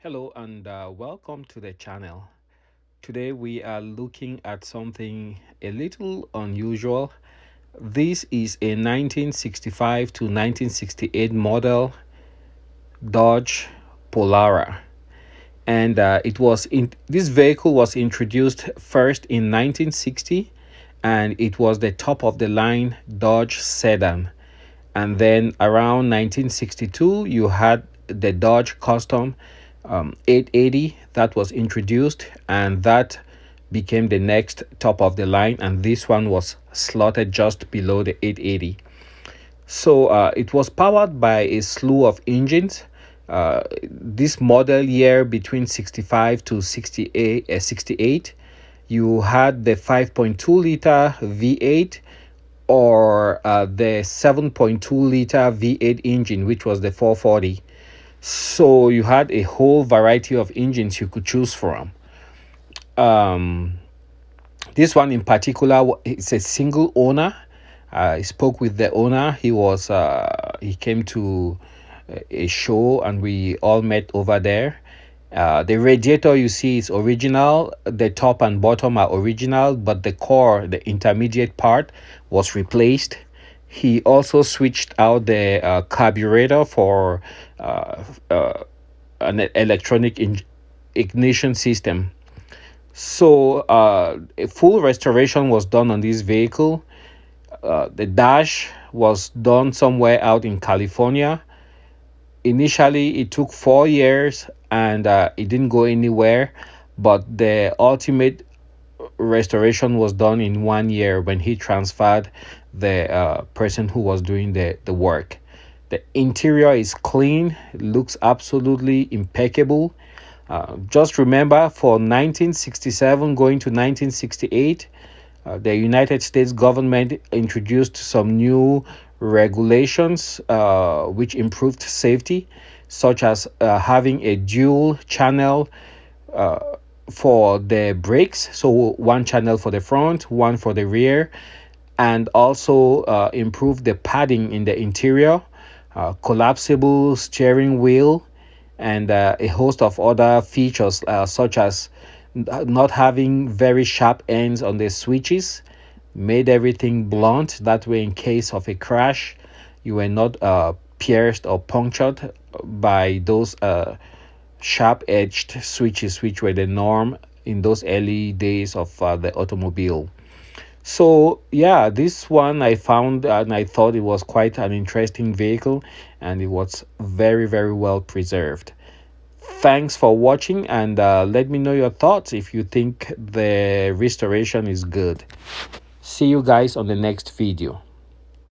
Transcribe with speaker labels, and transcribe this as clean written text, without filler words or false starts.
Speaker 1: Hello and welcome to the channel. Today we are looking at something a little unusual. This is a 1965 to 1968 model Dodge Polara, and this vehicle was introduced first in 1960, and it was the top of the line Dodge sedan. And then around 1962 you had the Dodge Custom 880 that was introduced, and that became the next top of the line, and this one was slotted just below the 880. So it was powered by a slew of engines. This model year between 65 to 68, you had the 5.2 liter V8 or the 7.2 liter V8 engine, which was the 440. So you had a whole variety of engines you could choose from. Um, this one in particular is a single owner. I spoke with the owner. He came to a show and we all met over there. The radiator you see is original. The top and bottom are original, but the core, the intermediate part, was replaced. He also switched out the carburetor for an electronic ignition system. So a full restoration was done on this vehicle. The dash was done somewhere out in California. Initially, it took 4 years and it didn't go anywhere, but the ultimate restoration was done in 1 year when he transferred the person who was doing the work. The interior is clean, looks absolutely impeccable. Just remember, for 1967 going to 1968, the United States government introduced some new regulations which improved safety, such as having a dual channel for the brakes, so one channel for the front, one for the rear, and also improve the padding in the interior, collapsible steering wheel, and a host of other features such as not having very sharp ends on the switches, made everything blunt. That way, in case of a crash, you were not pierced or punctured by those sharp edged switches, which were the norm in those early days of the automobile. So yeah, this one I found and I thought it was quite an interesting vehicle, and it was very, very well preserved. Thanks for watching, and let me know your thoughts if you think the restoration is good. See you guys on the next video.